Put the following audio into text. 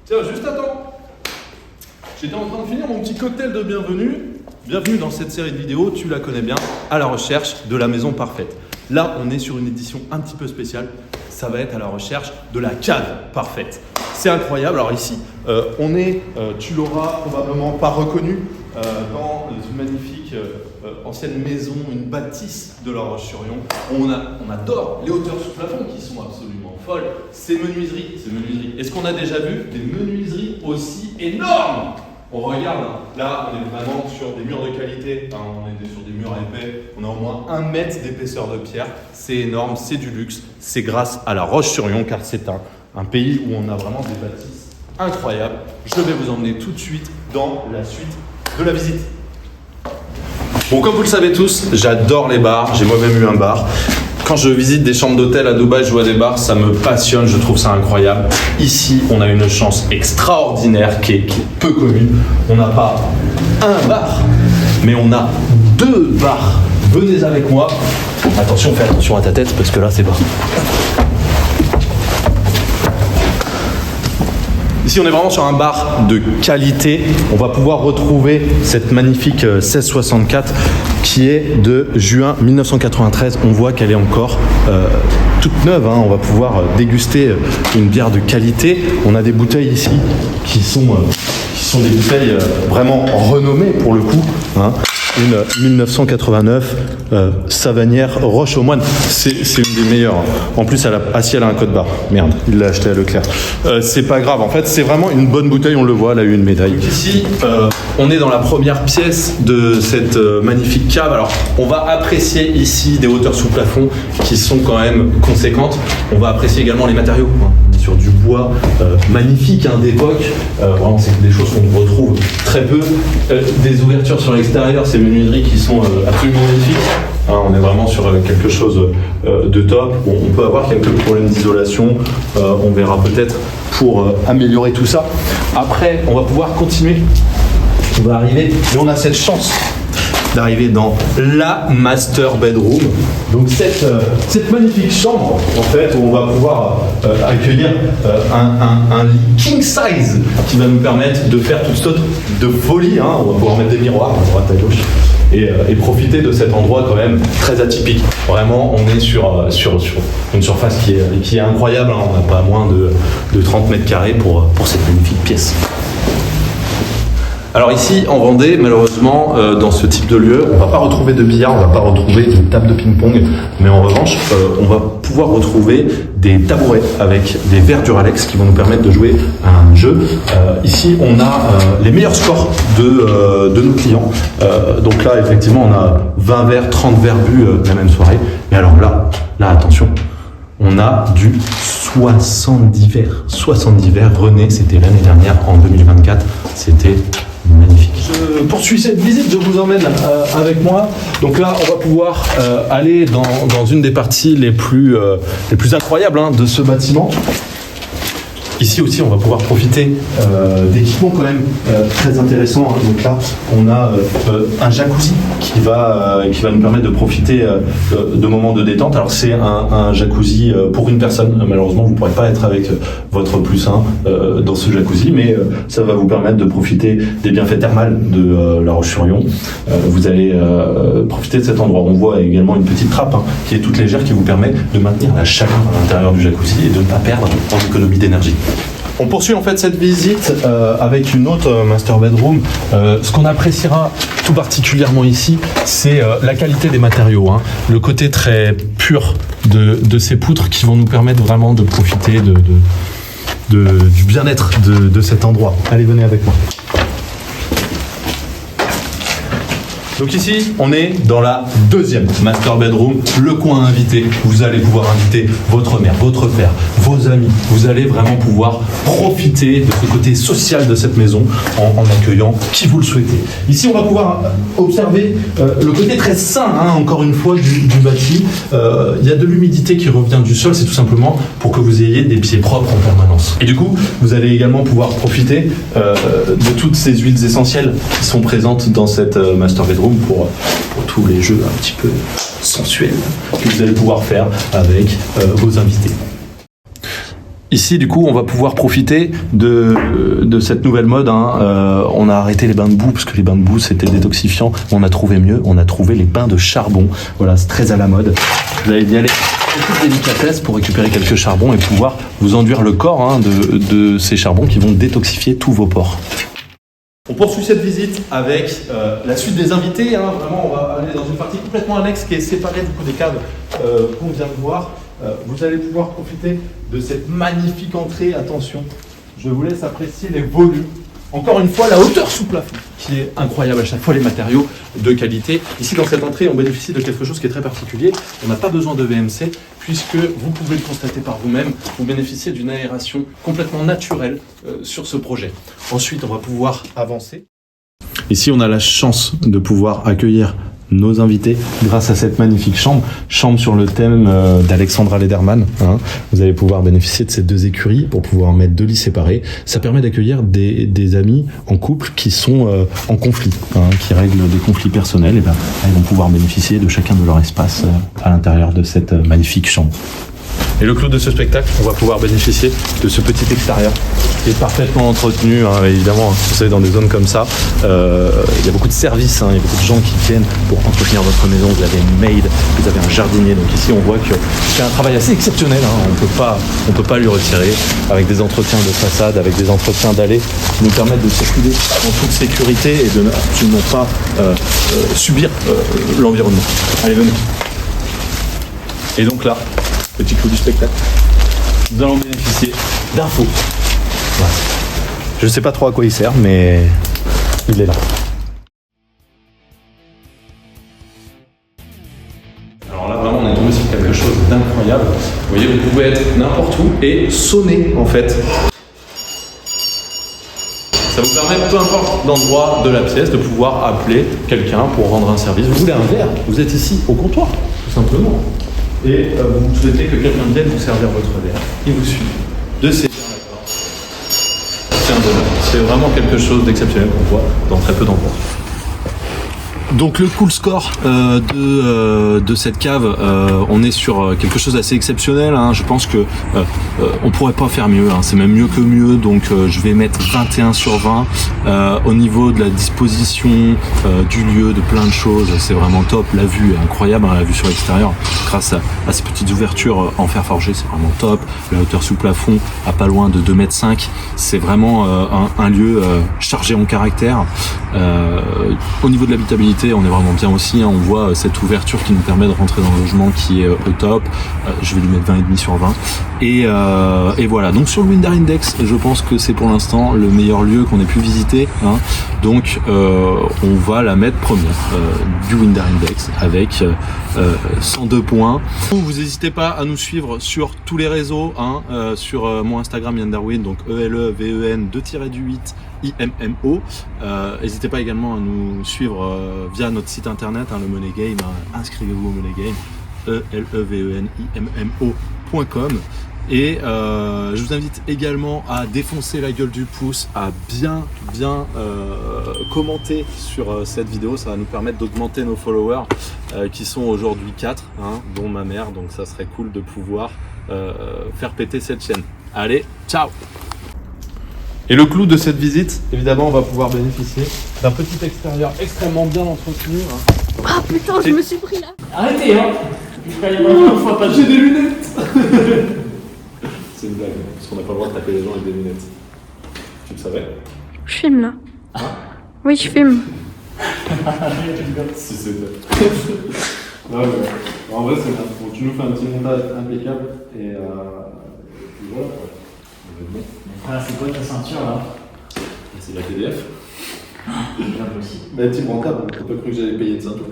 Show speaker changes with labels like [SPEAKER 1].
[SPEAKER 1] Tiens, juste attends. J'étais en train de finir mon petit cocktail de bienvenue. Bienvenue dans cette série de vidéos, tu la connais bien, à la recherche de la maison parfaite. Là, on est sur une édition un petit peu spéciale. Ça va être à la recherche de la cave parfaite. C'est incroyable. Alors ici, on est, tu l'auras probablement pas reconnu, dans une magnifique ancienne maison, une bâtisse de La Roche-sur-Yon. On adore les hauteurs sous plafond qui sont absolument folles. Ces menuiseries. Est-ce qu'on a déjà vu des menuiseries aussi énormes? On regarde, là on est vraiment sur des murs de qualité, on est sur des murs épais, on a au moins 1 mètre d'épaisseur de pierre, c'est énorme, c'est du luxe, c'est grâce à La Roche-sur-Yon car c'est un pays où on a vraiment des bâtisses incroyables. Je vais vous emmener tout de suite dans la suite de la visite. Bon, comme vous le savez tous, j'adore les bars, j'ai moi-même eu un bar. Quand je visite des chambres d'hôtel à Dubaï, je vois des bars, ça me passionne, je trouve ça incroyable. Ici, on a une chance extraordinaire qui est peu commune. On n'a pas un bar, mais on a 2 bars. Venez avec moi. Attention, fais attention à ta tête parce que là, c'est pas. Ici, on est vraiment sur un bar de qualité. On va pouvoir retrouver cette magnifique 1664 qui est de juin 1993. On voit qu'elle est encore toute neuve. Hein. On va pouvoir déguster une bière de qualité. On a des bouteilles ici qui sont des bouteilles vraiment renommées pour le coup. Hein. Une 1989 Savanière Roche aux Moines, c'est une des meilleures. En plus, elle a un code barre. Merde, il l'a acheté à Leclerc. C'est pas grave, en fait, c'est vraiment une bonne bouteille, on le voit, elle a eu une médaille. Donc ici, on est dans la première pièce de cette magnifique cave. Alors, on va apprécier ici des hauteurs sous plafond qui sont quand même conséquentes. On va apprécier également les matériaux. On est sur du bois magnifique d'époque. Vraiment, c'est des choses qu'on retrouve très peu. Des ouvertures sur l'extérieur, ces menuiseries qui sont absolument magnifiques. Hein, on est vraiment sur quelque chose de top. Bon, on peut avoir quelques problèmes d'isolation. On verra peut-être pour améliorer tout ça. Après, on va pouvoir continuer. On va arriver et on a cette chance d'arriver dans la master bedroom. Donc cette magnifique chambre, en fait, où on va pouvoir accueillir un lit king size qui va nous permettre de faire toutes sortes de folies. Hein. On va pouvoir mettre des miroirs à droite à gauche et profiter de cet endroit quand même très atypique. Vraiment, on est sur une surface qui est incroyable. Hein. On n'a pas moins de 30 mètres carrés pour cette magnifique pièce. Alors ici, en Vendée, malheureusement, dans ce type de lieu, on ne va pas retrouver de billard, on ne va pas retrouver de table de ping-pong, mais en revanche, on va pouvoir retrouver des tabourets avec des verres Duralex qui vont nous permettre de jouer à un jeu. Ici, on a les meilleurs scores de nos clients. Donc là, effectivement, on a 20 verres, 30 verres bu la même soirée. Mais alors là, attention, on a du 70 verres. 70 verres. René, c'était l'année dernière, en 2024. C'était magnifique. Je poursuis cette visite, je vous emmène avec moi. Donc là, on va pouvoir aller dans une des parties les plus incroyables de ce bâtiment. Ici aussi, on va pouvoir profiter d'équipements quand même très intéressants. Hein. Donc là, on a un jacuzzi qui va nous permettre de profiter de moments de détente. Alors c'est un jacuzzi pour une personne. Malheureusement, vous ne pourrez pas être avec votre +1 dans ce jacuzzi, mais ça va vous permettre de profiter des bienfaits thermales de La Roche-sur-Yon. Vous allez profiter de cet endroit. On voit également une petite trappe qui est toute légère qui vous permet de maintenir la chaleur à l'intérieur du jacuzzi et de ne pas perdre en économie d'énergie. On poursuit en fait cette visite avec une autre master bedroom. Ce qu'on appréciera tout particulièrement ici, c'est la qualité des matériaux, hein. Le côté très pur de ces poutres qui vont nous permettre vraiment de profiter du bien-être de cet endroit. Allez, venez avec moi. Donc ici, on est dans la 2e master bedroom, le coin invité. Vous allez pouvoir inviter votre mère, votre père, vos amis. Vous allez vraiment pouvoir profiter de ce côté social de cette maison en accueillant qui vous le souhaitez. Ici, on va pouvoir observer le côté très sain, encore une fois, du bâti. Il y a de l'humidité qui revient du sol, c'est tout simplement pour que vous ayez des pieds propres en permanence. Et du coup, vous allez également pouvoir profiter de toutes ces huiles essentielles qui sont présentes dans cette master bedroom pour tous les jeux un petit peu sensuels que vous allez pouvoir faire avec vos invités. Ici, du coup, on va pouvoir profiter de cette nouvelle mode. On a arrêté les bains de boue parce que les bains de boue c'était détoxifiant. On a trouvé mieux. On a trouvé les bains de charbon. Voilà, c'est très à la mode. Vous allez y aller en toute délicatesse pour récupérer quelques charbons et pouvoir vous enduire le corps de ces charbons qui vont détoxifier tous vos pores. On poursuit cette visite avec la suite des invités. Vraiment, on va aller dans une partie complètement annexe qui est séparée du coup des caves qu'on vient de voir. Vous allez pouvoir profiter de cette magnifique entrée. Attention, je vous laisse apprécier les volumes. Encore une fois, la hauteur sous plafond, qui est incroyable à chaque fois, les matériaux de qualité. Ici, dans cette entrée, on bénéficie de quelque chose qui est très particulier. On n'a pas besoin de VMC, puisque vous pouvez le constater par vous-même. Vous bénéficiez d'une aération complètement naturelle sur ce projet. Ensuite, on va pouvoir avancer. Ici, on a la chance de pouvoir accueillir nos invités grâce à cette magnifique chambre sur le thème d'Alexandra Lederman. Vous allez pouvoir bénéficier de ces 2 écuries pour pouvoir mettre 2 lits séparés. Ça permet d'accueillir des amis en couple qui sont en conflit, qui règlent des conflits personnels. Et ils vont pouvoir bénéficier de chacun de leur espace à l'intérieur de cette magnifique chambre. Et le clou de ce spectacle, on va pouvoir bénéficier de ce petit extérieur qui est parfaitement entretenu, évidemment, vous savez, dans des zones comme ça. Il y a beaucoup de services, il y a beaucoup de gens qui viennent pour entretenir votre maison. Vous avez une maid, vous avez un jardinier. Donc ici, on voit que c'est un travail assez exceptionnel. On peut pas lui retirer, avec des entretiens de façade, avec des entretiens d'allées qui nous permettent de circuler en toute sécurité et de absolument pas subir l'environnement. Allez, venez. Et donc là, petit clou du spectacle, nous allons bénéficier d'un faux. Voilà. Je ne sais pas trop à quoi il sert, mais il est là. Alors là, vraiment, on est tombé sur quelque chose d'incroyable. Vous voyez, vous pouvez être n'importe où et sonner, en fait. Ça vous permet, peu importe l'endroit de la pièce, de pouvoir appeler quelqu'un pour rendre un service. Vous voulez un verre, vous êtes ici au comptoir, tout simplement. Et vous souhaitez que quelqu'un vienne vous servir votre verre. Il vous suffit de saisir la corde. C'est un bonheur. C'est vraiment quelque chose d'exceptionnel qu'on voit dans très peu d'endroits. Donc le cool score de cette cave, on est sur quelque chose d'assez exceptionnel. Je pense que on pourrait pas faire mieux. C'est même mieux que mieux. Donc je vais mettre 21 sur 20 au niveau de la disposition du lieu, de plein de choses. C'est vraiment top. La vue est incroyable, la vue sur l'extérieur, grâce à ces petites ouvertures en fer forgé, c'est vraiment top. La hauteur sous plafond à pas loin de 2,5 m. C'est vraiment un lieu chargé en caractère. Au niveau de l'habitabilité, on est vraiment bien aussi. On voit cette ouverture qui nous permet de rentrer dans le logement qui est au top. Je vais lui mettre 20,5 sur 20. Et voilà. Donc sur le Winder Index, je pense que c'est pour l'instant le meilleur lieu qu'on ait pu visiter. Donc on va la mettre première du Winder Index avec 102 points. Vous n'hésitez pas à nous suivre sur tous les réseaux, sur mon Instagram Yanderwin, donc ELEVEN 2-8 IMMO. N'hésitez pas également à nous suivre via notre site internet, le Money Game. Inscrivez-vous au Money Game, ELEVENIMMO.com. Et je vous invite également à défoncer la gueule du pouce, à bien commenter sur cette vidéo. Ça va nous permettre d'augmenter nos followers qui sont aujourd'hui 4, dont ma mère. Donc ça serait cool de pouvoir faire péter cette chaîne. Allez, ciao! Et le clou de cette visite, évidemment, on va pouvoir bénéficier d'un petit extérieur extrêmement bien entretenu.
[SPEAKER 2] Ah putain, je me suis pris là.
[SPEAKER 3] Arrêtez,
[SPEAKER 1] J'ai des lunettes. C'est une blague, parce qu'on n'a pas le droit de taper les gens avec des lunettes. Tu le savais?
[SPEAKER 2] Je filme là. Oui, je filme.
[SPEAKER 1] Si c'est vrai. Ouais. En vrai, c'est bien. Bon, tu nous fais un petit montage impeccable et voilà.
[SPEAKER 3] Voilà, c'est quoi ta ceinture là?
[SPEAKER 1] C'est la TDF.
[SPEAKER 3] Bien possible.
[SPEAKER 1] Mais team rentable, t'as pas cru que j'allais payer de ceinture.